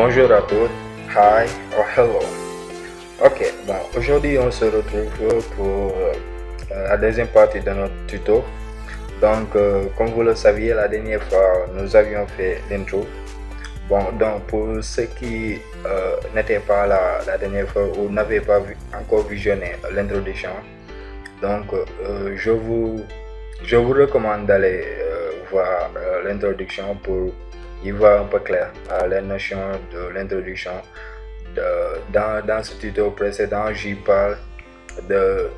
bonjour à tous, hi or hello. Ok, bon, aujourd'hui on se retrouve pour la deuxième partie de notre tuto. Donc, comme vous le saviez, la dernière fois nous avions fait l'intro. Bon, donc pour ceux qui n'étaient pas là la dernière fois ou n'avaient pas encore visionné l'introduction, donc je vous recommande d'aller voir l'introduction pour y voir un peu clair les notions de l'introduction. Dans ce tuto précédent, j'y parle de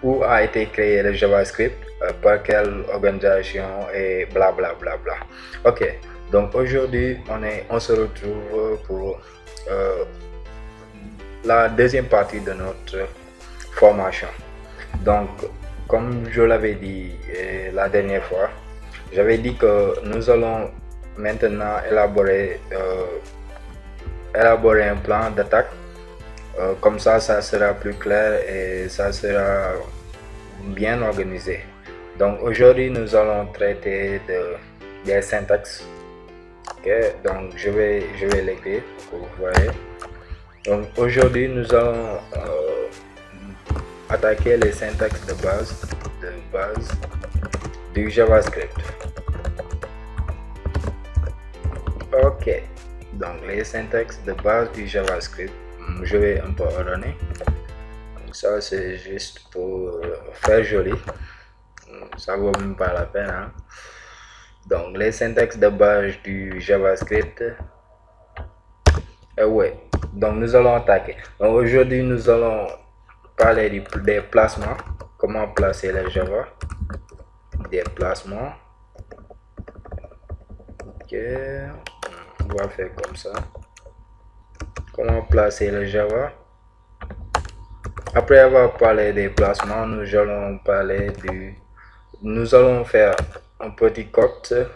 où a été créé le JavaScript, par quelle organisation et bla bla bla bla. Ok, donc aujourd'hui on se retrouve pour la deuxième partie de notre formation. Donc, comme je l'avais dit la dernière fois, j'avais dit que nous allons maintenant élaborer un plan d'attaque. Comme ça sera plus clair et ça sera bien organisé. Donc aujourd'hui, nous allons traiter des syntaxes. Ok, donc je vais l'écrire pour vous voyez. Donc aujourd'hui, nous allons attaquer les syntaxes de base du JavaScript. Ok, donc les syntaxes de base du JavaScript, je vais un peu ordonner. Ça c'est juste pour faire joli, ça vaut même pas la peine, hein? Donc les syntaxes de base du JavaScript, ouais, donc nous allons attaquer. Donc aujourd'hui nous allons parler des placements, comment placer les Java, des placements. Ok, on va faire comme ça. Comment placer le Java. Après avoir parlé des placements, nous allons faire un petit code,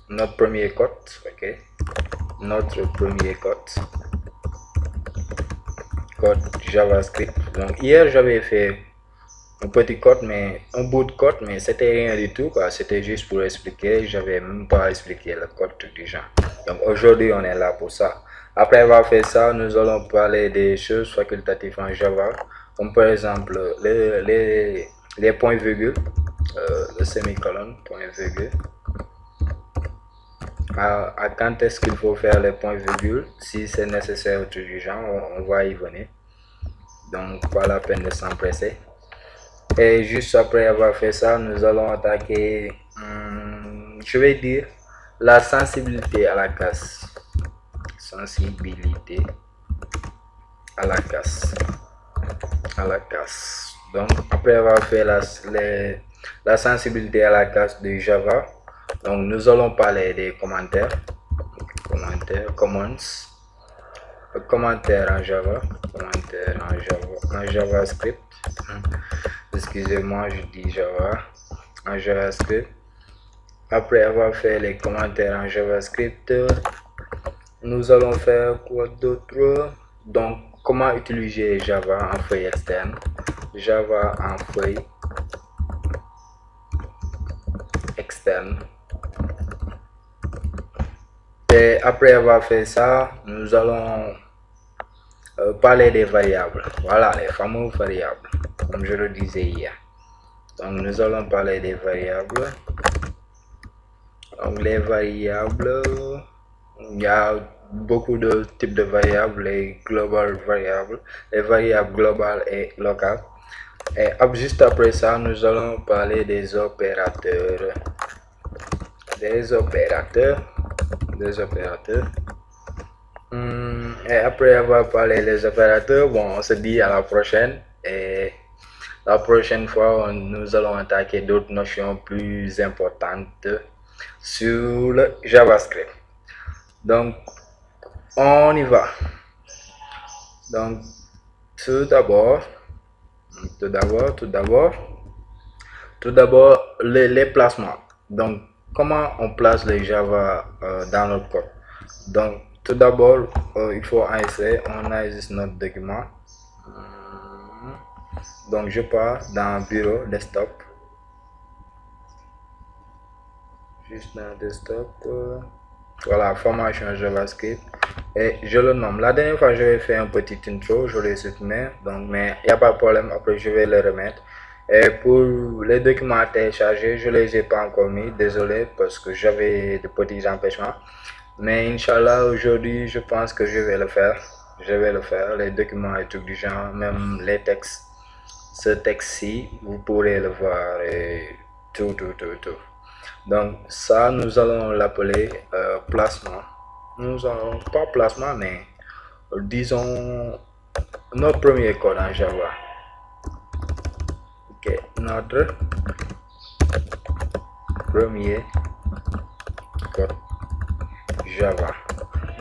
notre premier code, ok, notre premier code JavaScript. Donc hier j'avais fait un petit code, mais un bout de code, mais c'était rien du tout, quoi. C'était juste pour expliquer. J'avais même pas expliqué le code du genre. Donc aujourd'hui on est là pour ça. Après avoir fait ça, nous allons parler des choses facultatives en Java, comme par exemple les points virgules, le semicolon, point virgule. À quand est-ce qu'il faut faire les points virgules, si c'est nécessaire ou tout du genre, on va y venir. Donc pas la peine de s'empresser. Et juste après avoir fait ça, nous allons attaquer, je vais dire, la sensibilité à la casse. Sensibilité à la casse. Donc, après avoir fait la sensibilité à la casse de Java, donc nous allons parler des commentaires. Commentaires en Java. En JavaScript. Excusez-moi, je dis Java. En JavaScript. Après avoir fait les commentaires en JavaScript, nous allons faire quoi d'autre? Donc, comment utiliser Java en feuille externe. Java en feuille externe. Et après avoir fait ça, nous allons parler des variables. Voilà, les fameuses variables, comme je le disais hier. Donc, nous allons parler des variables. Donc, les variables, il y a beaucoup de types de variables, les global variables, les variables globales et locales. Et juste après ça, nous allons parler des opérateurs. Et après avoir parlé des opérateurs, bon, on se dit à la prochaine. Et la prochaine fois, nous allons attaquer d'autres notions plus importantes sur le JavaScript. Donc, on y va. Donc, tout d'abord, les placements. Donc, comment on place les Java dans notre code. Donc, tout d'abord, il faut enregistrer. On enregistre notre document. Donc, je pars dans Bureau, Desktop. Juste dans Desktop. Voilà, formation JavaScript. Et je le nomme. La dernière fois, j'avais fait un petit intro, je l'ai supprimé. Donc, mais il n'y a pas de problème. Après, je vais le remettre. Et pour les documents à télécharger, je ne les ai pas encore mis. Désolé parce que j'avais de petits empêchements. Mais Inch'Allah, aujourd'hui, je pense que je vais le faire. Je vais le faire. Les documents et trucs du genre, même les textes. Ce texte-ci, vous pourrez le voir et tout, tout, tout, tout. Donc ça, nous allons l'appeler placement. Nous allons pas placement, mais disons notre premier code en Java. Ok, notre premier code Java.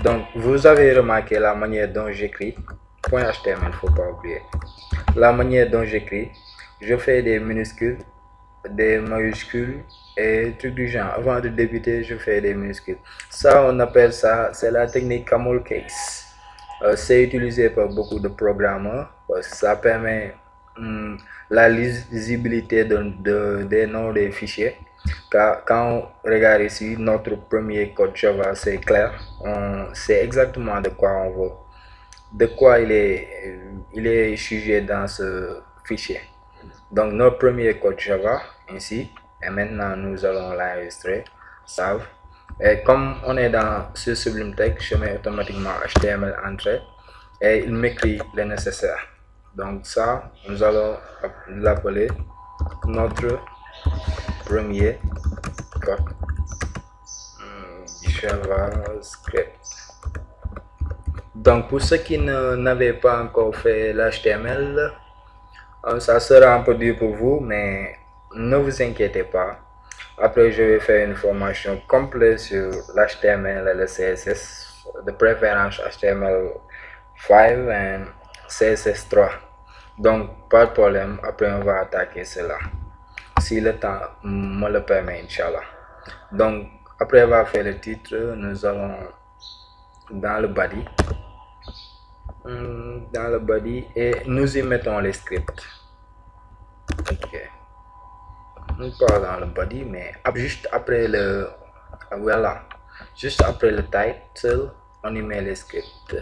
Donc vous avez remarqué la manière dont j'écris. .html, faut pas oublier. La manière dont j'écris, je fais des minuscules, des majuscules et tout du genre. Avant de débuter, je fais des minuscules. Ça, on appelle ça, c'est la technique camel case. C'est utilisé par beaucoup de programmeurs parce que ça permet la lisibilité des noms des fichiers. Car quand on regarde ici, notre premier code Java, c'est clair. On sait exactement de quoi on veut, de quoi il est sujet dans ce fichier. Donc notre premier code Java ainsi, et maintenant nous allons l'enregistrer, save. Et comme on est dans ce Sublime Text, je mets automatiquement HTML entrée et il m'écrit le nécessaire. Donc ça, nous allons l'appeler notre premier code JavaScript. Donc pour ceux qui n'avaient pas encore fait l'HTML, ça sera un peu dur pour vous, mais ne vous inquiétez pas. Après, je vais faire une formation complète sur l'HTML et le CSS, de préférence HTML5 et CSS3. Donc, pas de problème. Après, on va attaquer cela. Si le temps me le permet, Inch'Allah. Donc, après avoir fait le titre, nous allons dans le body. Et nous y mettons les scripts. Ok. Pas dans le body, mais juste après le voilà, juste après le title, on y met les scripts.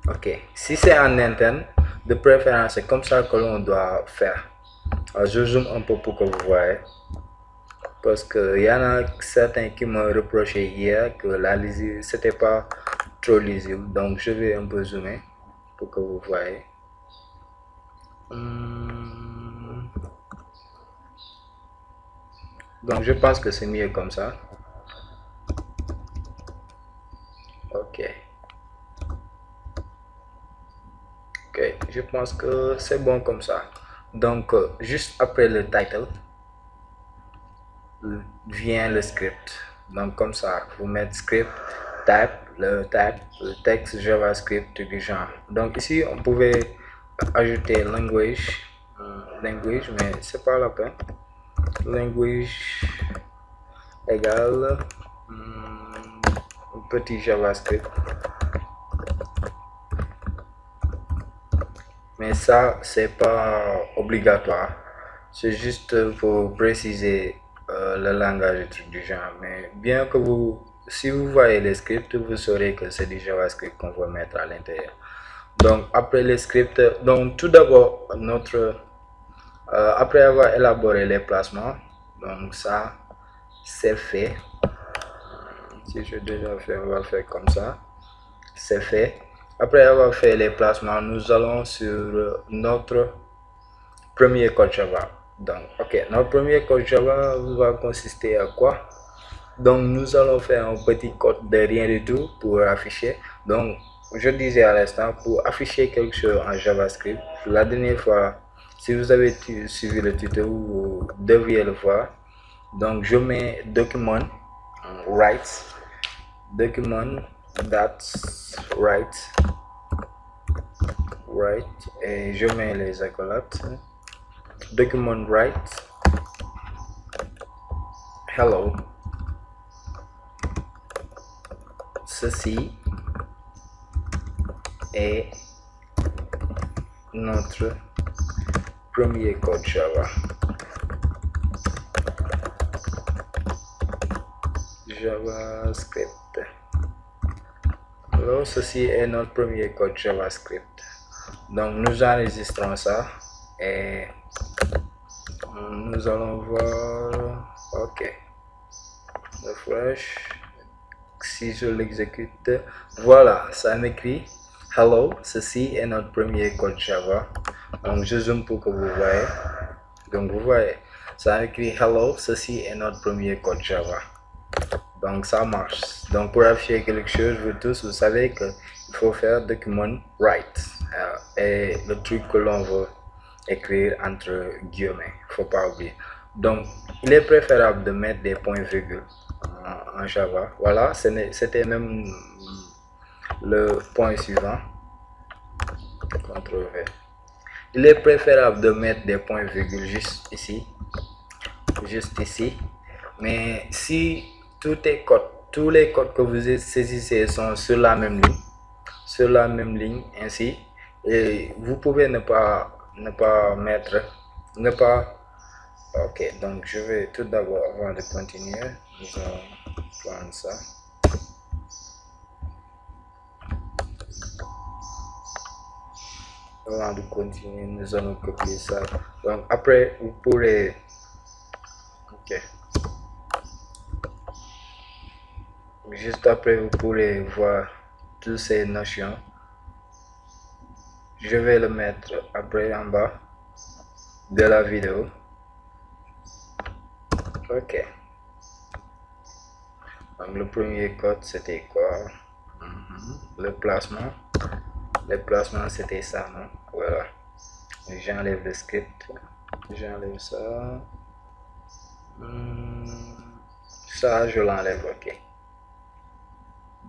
Ok, si c'est en interne, de préférence, c'est comme ça que l'on doit faire. Alors, je zoome un peu pour que vous voyez, parce que y en a certains qui me reprochaient hier que la lisible c'était pas trop lisible, donc je vais un peu zoomer pour que vous voyez. Donc je pense que c'est mieux comme ça. Ok. Ok, je pense que c'est bon comme ça. Donc juste après le title vient le script. Donc comme ça, vous mettez script, le texte JavaScript du genre. Donc ici on pouvait ajouter language, mais c'est pas la peine. Language égale petit JavaScript. Mais ça, c'est pas obligatoire. C'est juste pour préciser le langage et trucs du genre. Mais bien que si vous voyez les scripts, vous saurez que c'est du JavaScript qu'on va mettre à l'intérieur. Donc, après les scripts, donc tout d'abord, après avoir élaboré les placements, donc ça, c'est fait. Si j'ai déjà fait, on va faire comme ça. C'est fait. Après avoir fait les placements, nous allons sur notre premier code Java. Donc, ok, notre premier code Java va consister à quoi? Donc, nous allons faire un petit code de rien du tout pour afficher. Donc, je disais à l'instant, pour afficher quelque chose en JavaScript, la dernière fois, si vous avez suivi le tuto, vous deviez le voir. Donc, je mets document write, document that's write, et je mets les accolades. Document write hello. Ceci est notre premier code Java. JavaScript. Alors, ceci est notre premier code JavaScript. Donc, nous enregistrons ça et nous allons voir. Ok. Refresh. Si je l'exécute, voilà, ça m'écrit hello. Ceci est notre premier code Java. Donc, je zoome pour que vous voyez. Donc, vous voyez, ça m'écrit hello. Ceci est notre premier code Java. Donc, ça marche. Donc, pour afficher quelque chose, vous tous, vous savez qu'il faut faire document write. Et le truc que l'on veut écrire entre guillemets, il ne faut pas oublier. Donc, il est préférable de mettre des points-virgules en Java. Voilà, c'était même le point suivant. CTRL V. Il est préférable de mettre des points-virgules juste ici. Mais si tous les codes que vous saisissez sont sur la même ligne, ainsi, et vous pouvez ne pas mettre, ok. Donc je vais tout d'abord, avant de continuer, nous allons prendre ça. Avant de continuer, nous allons copier ça. Donc après, vous pourrez, ok. Juste après, vous pourrez voir toutes ces notions. Je vais le mettre après en bas de la vidéo. Ok. Donc le premier code c'était quoi? Le placement. Le placement c'était ça, non? Voilà. J'enlève le script. J'enlève ça. Ça, je l'enlève, ok.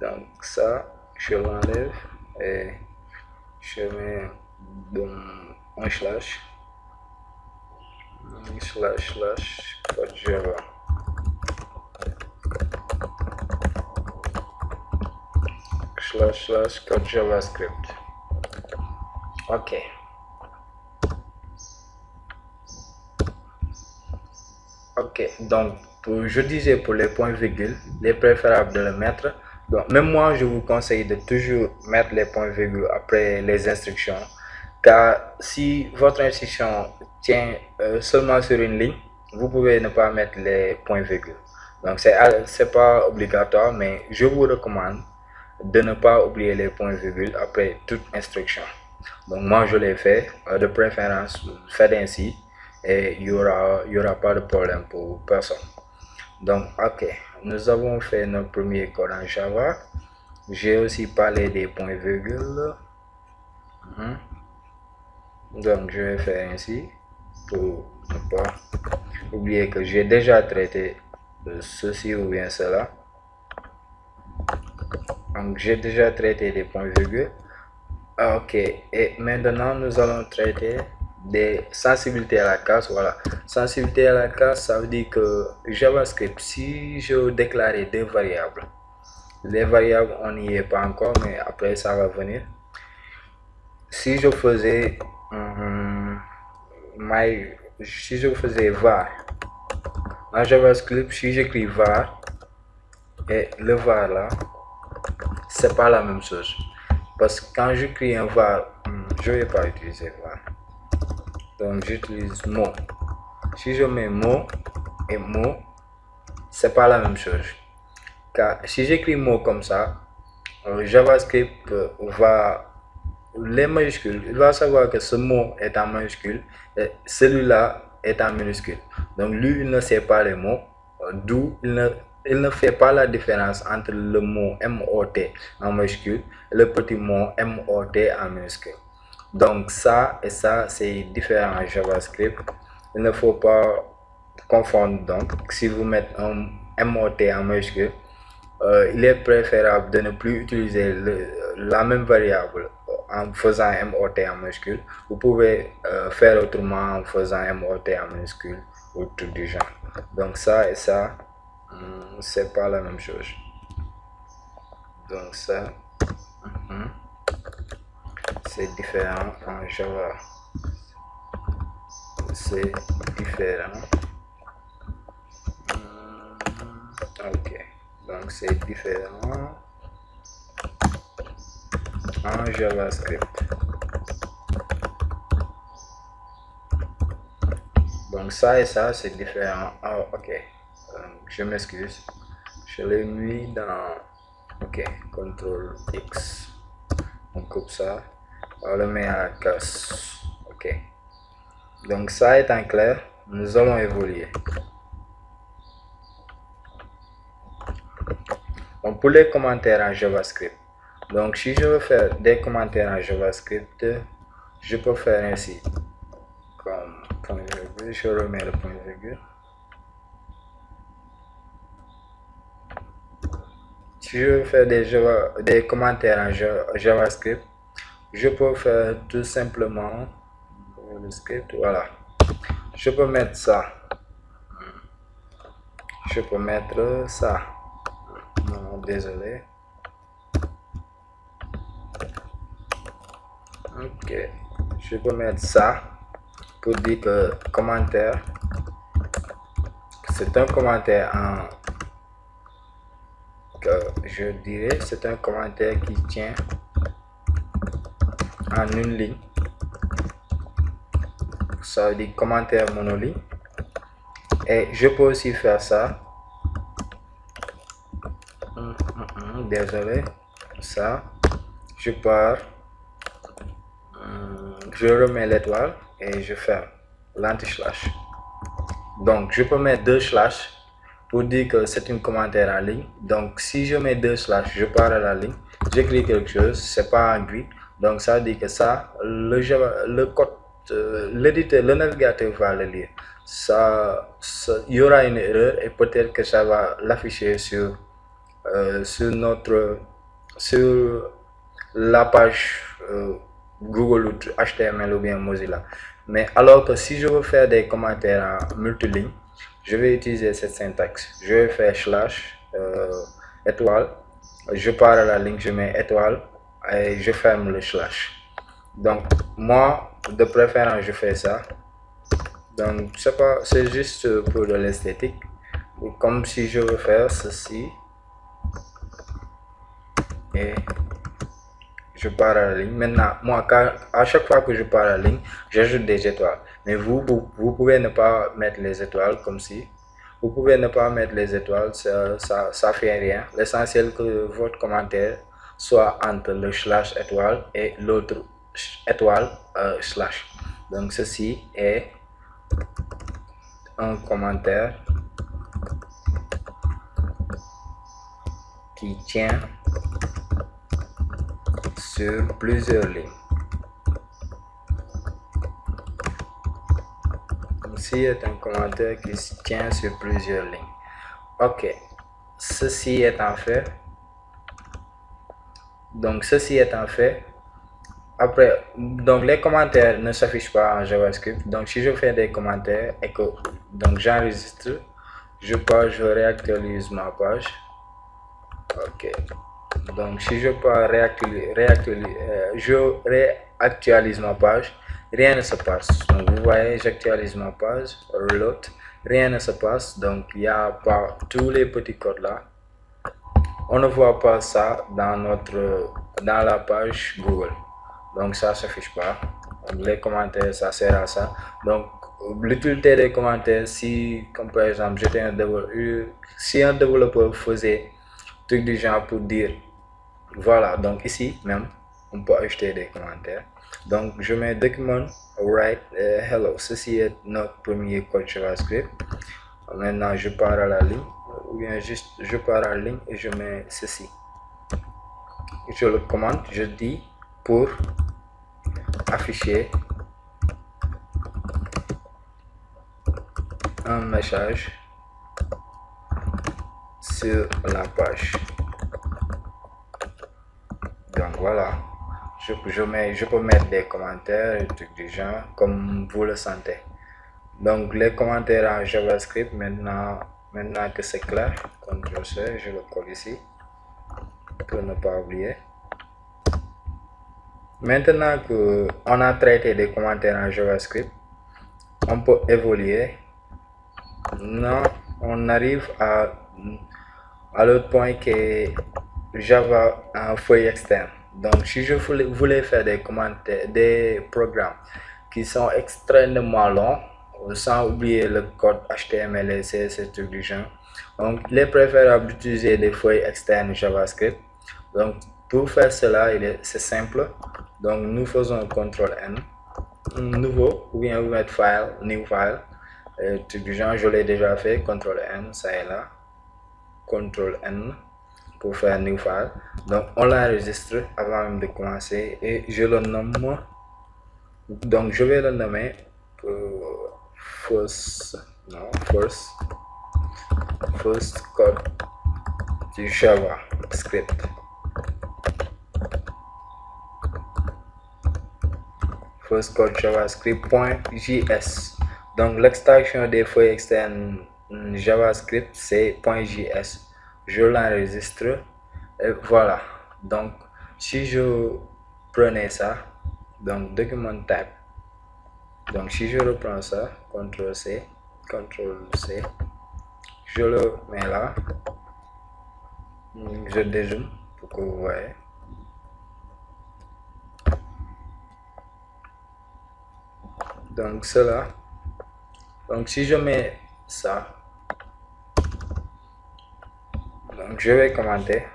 Donc ça, je l'enlève et je mets un slash code Java. / code JavaScript. Ok. Ok, donc je disais pour les points-virgules, il est préférable de le mettre. Donc, même moi, je vous conseille de toujours mettre les points-virgules après les instructions. Car si votre instruction tient seulement sur une ligne, vous pouvez ne pas mettre les points-virgules. Donc, c'est pas obligatoire, mais je vous recommande de ne pas oublier les points-virgules après toute instruction. Donc, moi, je l'ai fait, de préférence, faites ainsi. Et il n'y aura pas de problème pour personne. Donc, ok, nous avons fait notre premier code en Java. J'ai aussi parlé des points-virgules. Donc, je vais faire ainsi pour ne pas oublier que j'ai déjà traité ceci ou bien cela. Donc, j'ai déjà traité des points-virgules. Ok, et maintenant nous allons traiter des sensibilités à la classe. Voilà, sensibilité à la classe, ça veut dire que JavaScript, si je déclarais deux variables, les variables on n'y est pas encore, mais après ça va venir. Si je faisais var en JavaScript, si j'écris var et le var là, c'est pas la même chose, parce que quand j'écris un var, je vais pas utiliser var. Donc j'utilise mot. Si je mets mot et mot, c'est pas la même chose. Car si j'écris mot comme ça, JavaScript va les majuscules, il va savoir que ce mot est en majuscule et celui-là est en minuscule. Donc lui, il ne sait pas les mots, d'où il ne fait pas la différence entre le mot MOT en majuscule et le petit mot MOT en minuscule. Donc ça et ça, c'est différent en JavaScript. Il ne faut pas confondre. Donc si vous mettez un MOT en majuscule, il est préférable de ne plus utiliser la même variable en faisant MOT en majuscule. Vous pouvez faire autrement en faisant MOT en minuscule ou tout du genre. Donc ça et ça, c'est pas la même chose. Donc ça, c'est différent en Java. C'est différent. Ok. Donc c'est différent en JavaScript. Donc ça et ça c'est différent. Oh, ok, je m'excuse, je l'ai mis dans, ok, CTRL X, on coupe ça, on le met à casse. Ok, donc ça étant clair, nous allons évoluer. Donc pour les commentaires en JavaScript, donc si je veux faire des commentaires en JavaScript, je peux faire ainsi, comme point virgule, je remets le point virgule. Si je veux faire des commentaires en JavaScript, je peux faire tout simplement le script, voilà. Je peux mettre ça. Je peux mettre ça. Non, désolé. Ok. Je peux mettre ça pour dire que commentaire, c'est un commentaire en, que je dirais, c'est un commentaire qui tient en une ligne. Ça veut dire commentaire monoligne. Et je peux aussi faire ça. Désolé. Ça. Je pars. Je remets l'étoile et je ferme l'anti-slash. Donc je peux mettre deux slash pour dire que c'est un commentaire en ligne. Donc si je mets deux slash, je pars à la ligne, j'écris quelque chose, c'est pas en gris. Donc ça veut dire que ça, le code, l'éditeur, le navigateur va le lire. Il y aura une erreur et peut-être que ça va l'afficher sur sur la page Google ou HTML ou bien Mozilla. Mais alors que si je veux faire des commentaires en multilignes, je vais utiliser cette syntaxe. Je vais faire slash étoile, je pars à la ligne, je mets étoile et je ferme le slash. Donc moi de préférence je fais ça. Donc c'est juste pour de l'esthétique. Comme si je veux faire ceci et je pars à la ligne. Maintenant, moi, à chaque fois que je pars à la ligne, j'ajoute des étoiles. Mais vous pouvez ne pas mettre les étoiles comme si. Vous pouvez ne pas mettre les étoiles, ça fait rien. L'essentiel que votre commentaire soit entre le slash étoile et l'autre étoile slash. Donc ceci est un commentaire qui tient sur plusieurs lignes. Ceci est un commentaire qui se tient sur plusieurs lignes. Ok, ceci étant fait, donc ceci étant fait, après, donc les commentaires ne s'affichent pas en JavaScript. Donc si je fais des commentaires et que donc j'enregistre, je pars, je réactualise ma page. Ok, donc si je pars je réactualise ma page, rien ne se passe. Donc vous voyez, j'actualise ma page, reload, rien ne se passe. Donc il n'y a pas tous les petits codes là. On ne voit pas ça dans la page Google. Donc ça ne s'affiche pas. Donc, les commentaires, ça sert à ça. Donc l'utilité des commentaires, si comme par exemple j'étais un développeur, si un développeur faisait truc du genre pour dire voilà, donc ici même on peut ajouter des commentaires. Donc je mets document write hello, ceci est notre premier code JavaScript. Maintenant je pars à la ligne, ou bien juste je pars à la ligne et je mets ceci. Je le commande, je dis pour afficher un message sur la page. Donc voilà, je peux mettre des commentaires et trucs du genre comme vous le sentez. Donc les commentaires en JavaScript, maintenant que c'est clair, CTRL-C, je le colle ici pour ne pas oublier. Maintenant qu'on a traité des commentaires en JavaScript, on peut évoluer. Non, on arrive à à l'autre point qui est Java en feuille externe. Donc, si je voulais faire des commentaires, des programmes qui sont extrêmement longs, sans oublier le code HTML et CSS du genre, donc il est préférable d'utiliser des feuilles externes JavaScript. Donc, pour faire cela, c'est simple. Donc, nous faisons CTRL N, nouveau, ou bien vous mettez file, new file, du genre, je l'ai déjà fait, CTRL N, ça est là, CTRL N pour faire new file. Donc, on l'enregistre avant même de commencer et je le nomme. Donc, je vais le nommer first, non, first code du JavaScript. First code JavaScript.js. Donc, l'extension des feuilles externes JavaScript, c'est .js. Je l'enregistre et voilà. Donc, si je prenais ça, donc document type. Donc, si je reprends ça, CTRL-C, CTRL-C, je le mets là, je dézoome pour que vous voyez. Donc, cela, donc si je mets ça, donc je vais commenter.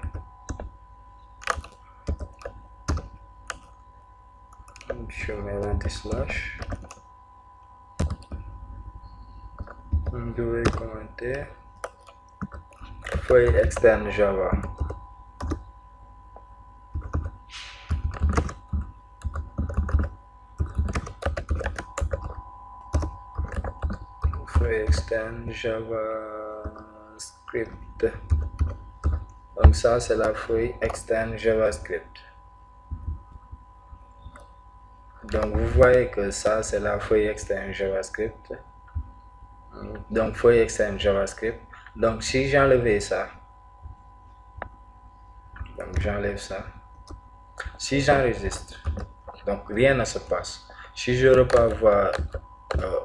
Je mets l'anti-slash. Je vais commenter. Feuille externe Java. Feuille externe JavaScript. Donc ça c'est la feuille externe JavaScript. Donc vous voyez que ça c'est la feuille externe JavaScript. Donc feuille externe JavaScript. Donc si j'enlevais ça, donc j'enlève ça. Si j'enregistre, donc rien ne se passe. Si je repars voir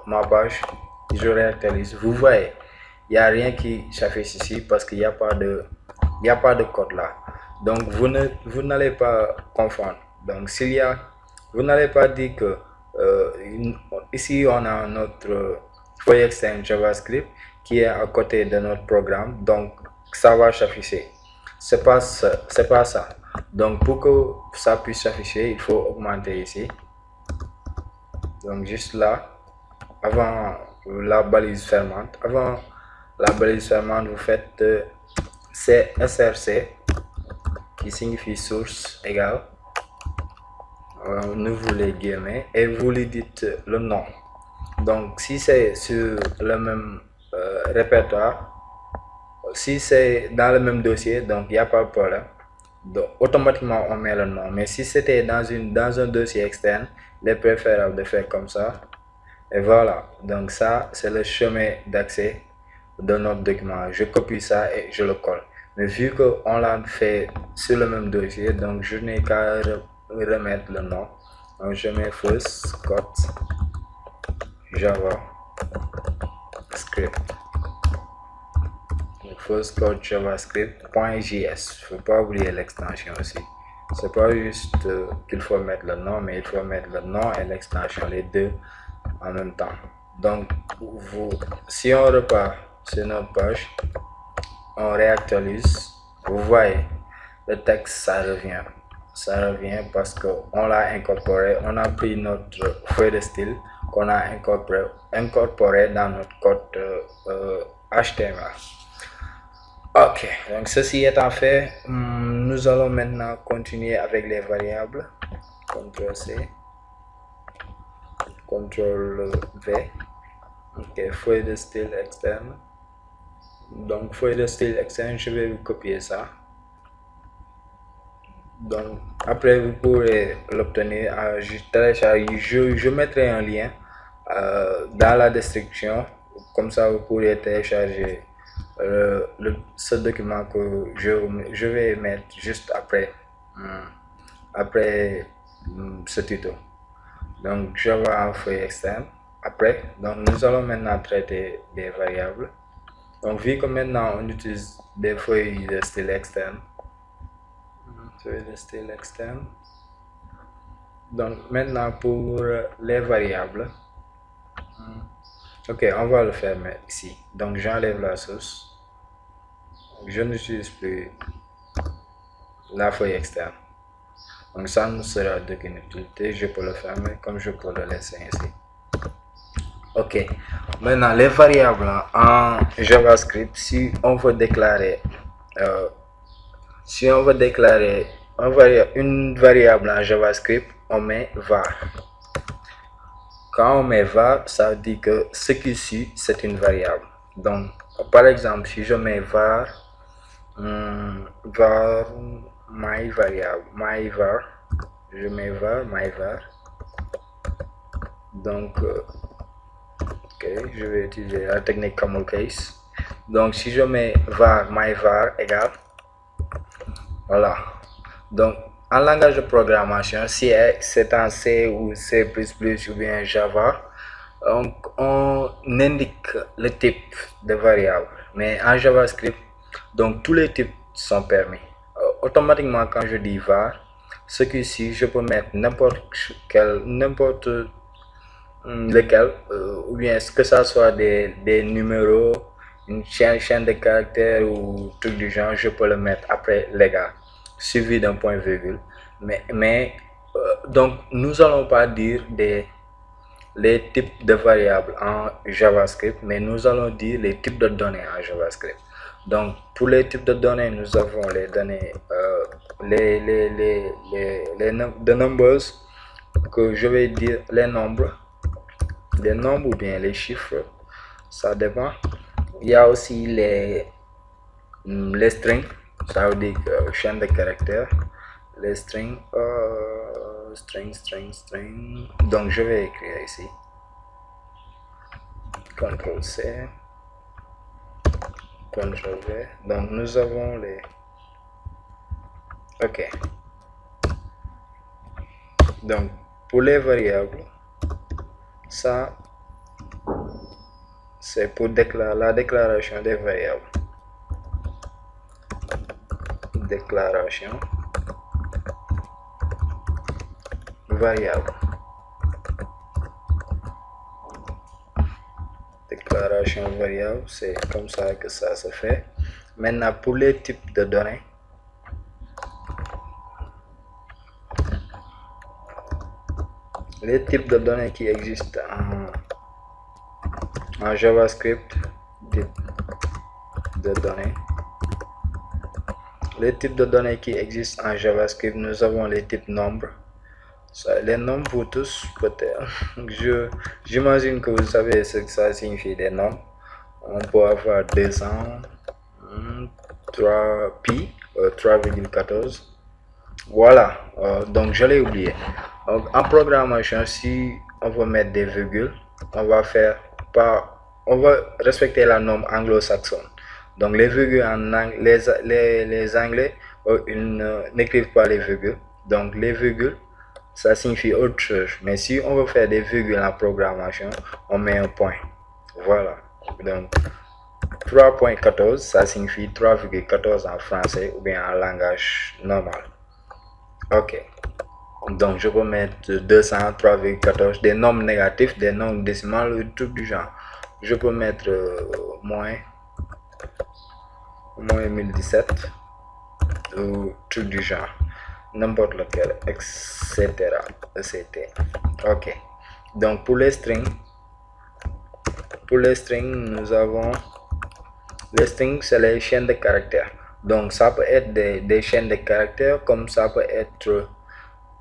ma page, je réactualise. Vous voyez, il n'y a rien qui s'affiche ici parce qu'il n'y a pas de code là. Donc vous n'allez pas confondre. Donc s'il y a, vous n'allez pas dire que ici on a notre feuille externe JavaScript qui est à côté de notre programme. Donc ça va s'afficher. C'est pas ça. Donc pour que ça puisse s'afficher, il faut augmenter ici. Donc juste là, avant la balise fermante, vous faites src qui signifie source égale, nous vous les guillemets et vous lui dites le nom. Donc si c'est sur le même répertoire, si c'est dans le même dossier, donc il n'y a pas de problème. Donc automatiquement on met le nom. Mais si c'était dans un dossier externe, il est préférable de faire comme ça. Et voilà, donc ça c'est le chemin d'accès de notre document. Je copie ça et je le colle. Mais vu qu'on l'a fait sur le même dossier, donc je n'ai qu'à remettre le nom. Donc je mets first code JavaScript. First code JavaScript.js. Il ne faut pas oublier l'extension aussi. C'est pas juste qu'il faut mettre le nom, mais il faut mettre le nom et l'extension, les deux en même temps. Donc, si on repart sur notre page, on réactualise, vous voyez, le texte, ça revient. Ça revient parce qu'on l'a incorporé, on a pris notre feuille de style qu'on a incorporé dans notre code HTML. Ok, donc ceci étant fait, nous allons maintenant continuer avec les variables. CTRL-C, CTRL-V. Ok, feuille de style externe. Donc, feuille de style externe, je vais vous copier ça. Donc, après, vous pourrez l'obtenir. Je mettrai un lien dans la description. Comme ça, vous pourrez télécharger ce document que je vais mettre juste après ce tuto. Donc, Java en feuille externe. Après, donc nous allons maintenant traiter des variables. Donc, vu que maintenant on utilise des feuilles de style externe, feuilles de style externe. Donc, maintenant pour les variables, ok, on va le faire ici. Donc, j'enlève la source. Je n'utilise plus la feuille externe. Donc, ça ne sera d'aucune utilité. Je peux le fermer comme je peux le laisser ainsi. Ok, maintenant les variables en JavaScript, si on veut déclarer une variable en JavaScript, on met var. Quand on met var, ça veut dire que ce qui suit, c'est une variable. Donc, par exemple, si je mets var, var my variable, my var, je mets var, my var. Donc, ok, je vais utiliser la technique camel case. Donc, si je mets var, my var égale, voilà. Donc, en langage de programmation, si c'est en C ou C++ ou bien Java, on indique le type de variable. Mais en JavaScript, donc tous les types sont permis. Automatiquement, quand je dis var, ce qui suit, je peux mettre n'importe lequel, ou bien que ça soit des numéros, une chaîne de caractères ou truc du genre, je peux le mettre après l'égal, suivi d'un point virgule. Donc, nous allons pas dire les types de variables en JavaScript, mais nous allons dire les types de données en JavaScript. Donc, pour les types de données, nous avons les données, les numbers, que je vais dire les nombres ou bien les chiffres, ça dépend. Il y a aussi les strings, ça veut dire chaîne de caractères. Les strings, string. Donc je vais écrire ici. CTRL C, CTRL V. Donc nous avons les. Ok. Donc pour les variables, ça c'est pour la déclaration des variables. Déclaration variable. Déclaration variable, c'est comme ça que ça se fait. Maintenant, pour les types de données, qui existent en JavaScript, de données. Les types de données qui existent en JavaScript, nous avons les types nombres. Les nombres, vous tous, peut-être, j'imagine que vous savez ce que ça signifie des nombres. On peut avoir 200, 3 pi, 3,14. Voilà, donc je l'ai oublié. Donc, en programmation, si on veut mettre des virgules, on va respecter la norme anglo-saxonne. Donc les virgules les Anglais, ils n'écrivent pas les virgules. Donc les virgules, ça signifie autre chose. Mais si on veut faire des virgules en programmation, on met un point. Voilà. Donc 3.14, ça signifie 3,14 en français ou bien en langage normal. Ok. Donc je peux mettre 203,14, des nombres négatifs, des nombres décimales, tout du genre. Je peux mettre moins 1017 ou tout du genre, n'importe lequel, etc. Ok. Donc pour les strings, nous avons les strings, c'est les chaînes de caractères. Donc ça peut être des chaînes de caractères, comme ça peut être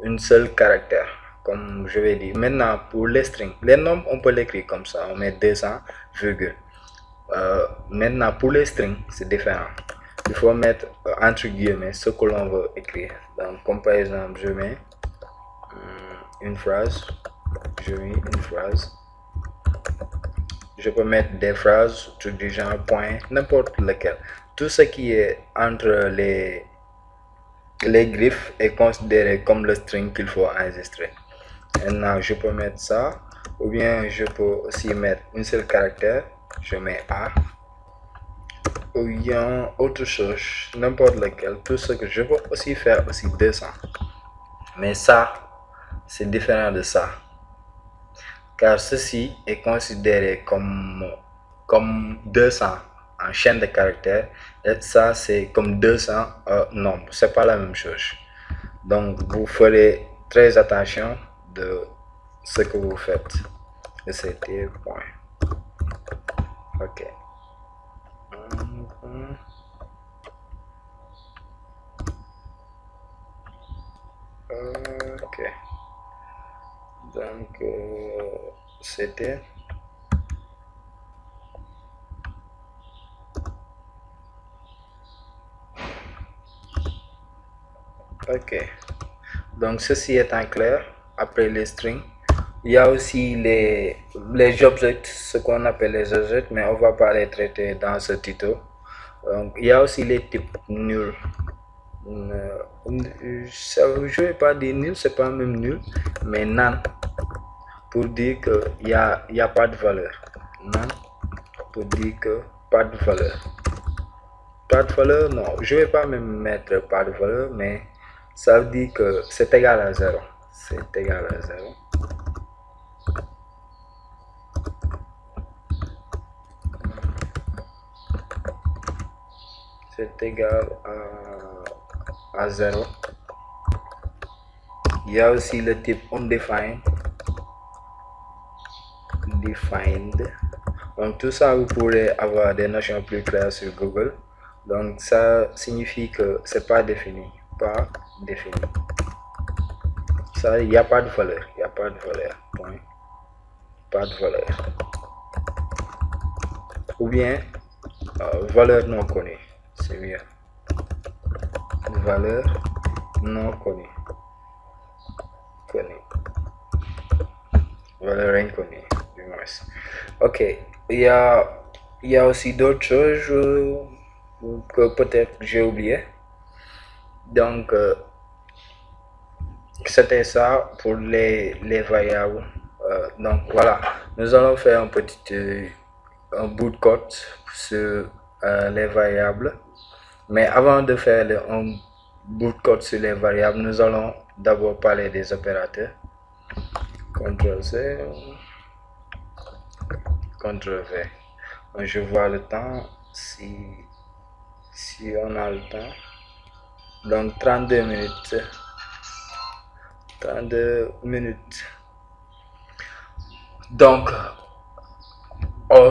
une seule caractère, comme je vais dire. Maintenant, pour les strings, les nombres, on peut l'écrire comme ça, on met 200, virgule. Maintenant, pour les strings, c'est différent. Il faut mettre entre guillemets ce que l'on veut écrire. Donc, comme par exemple, je mets une phrase, je peux mettre des phrases, trucs du genre, point, n'importe lequel. Tout ce qui est entre les griffes est considéré comme le string qu'il faut enregistrer. Maintenant, je peux mettre ça, ou bien je peux aussi mettre un seul caractère, je mets A, ou bien autre chose, n'importe lequel, tout ce que je peux aussi faire aussi 200. Mais ça, c'est différent de ça. Car ceci est considéré comme 200 en chaîne de caractères. Et ça, c'est comme 200 nombres. C'est pas la même chose. Donc, vous ferez très attention de ce que vous faites. Et c'était point. Ok. Ok. Donc, c'était. Ok. Donc, ceci étant clair, après les strings, il y a aussi les objets, ce qu'on appelle les objets, mais on va pas les traiter dans ce tuto. Donc, il y a aussi les types nuls. Je ne vais pas dire nul, c'est pas même nul, mais none pour dire qu'il n'y a pas de valeur. None pour dire que pas de valeur. Pas de valeur, non, je ne vais pas même mettre pas de valeur, mais ça veut dire que c'est égal à 0. C'est égal à 0. C'est égal à 0. Il y a aussi le type undefined. Defined. Donc tout ça, vous pourrez avoir des notions plus claires sur Google. Donc ça signifie que c'est pas défini. Pas défini. Ça, il n'y a pas de valeur. Il n'y a pas de valeur. Point. Pas de valeur. Ou bien valeur non connue. C'est mieux. Valeur non connue. Valeur inconnue, du moins. Ok, il y a aussi d'autres choses que peut-être j'ai oublié. Donc, c'était ça pour les variables. Donc, voilà, nous allons faire un bout de code sur les variables. Mais avant de faire un bout de code sur les variables, nous allons d'abord parler des opérateurs. CTRL-C, CTRL-V. Je vois le temps, si on a le temps. Donc 32 minutes. 32 minutes. Donc,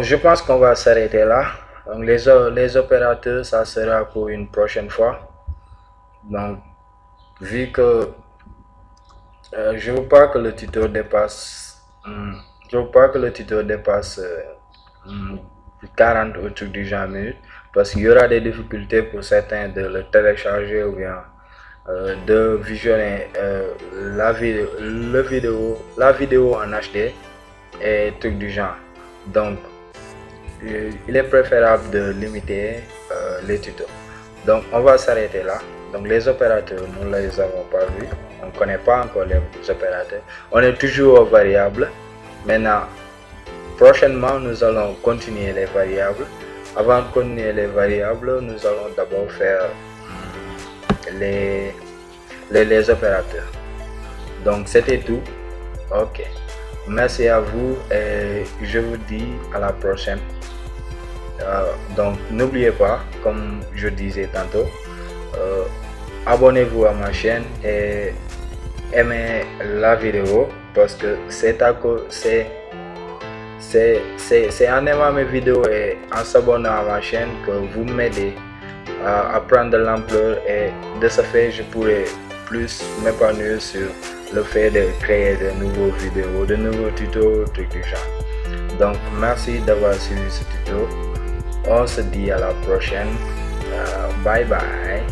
je pense qu'on va s'arrêter là. Donc les opérateurs, ça sera pour une prochaine fois. Donc, vu que je ne veux pas que le tuto dépasse 40 ou truc du genre minutes, parce qu'il y aura des difficultés pour certains de le télécharger ou bien de visionner la vidéo en HD et trucs du genre. Donc il est préférable de limiter les tutos. Donc on va s'arrêter là. Donc les opérateurs, nous ne les avons pas vus. On ne connaît pas encore les opérateurs. On est toujours aux variables. Maintenant, prochainement, nous allons continuer les variables. Avant de continuer les variables, nous allons d'abord faire les opérateurs. Donc c'était tout. Ok. Merci à vous et je vous dis à la prochaine. Donc n'oubliez pas, comme je disais tantôt, abonnez-vous à ma chaîne et aimez la vidéo parce que c'est en aimant mes vidéos et en s'abonnant à ma chaîne que vous m'aidez à prendre de l'ampleur et de ce fait je pourrai plus m'épanouir sur le fait de créer de nouveaux vidéos, de nouveaux tutos, trucs du genre. Donc merci d'avoir suivi ce tuto. On se dit à la prochaine. Bye bye.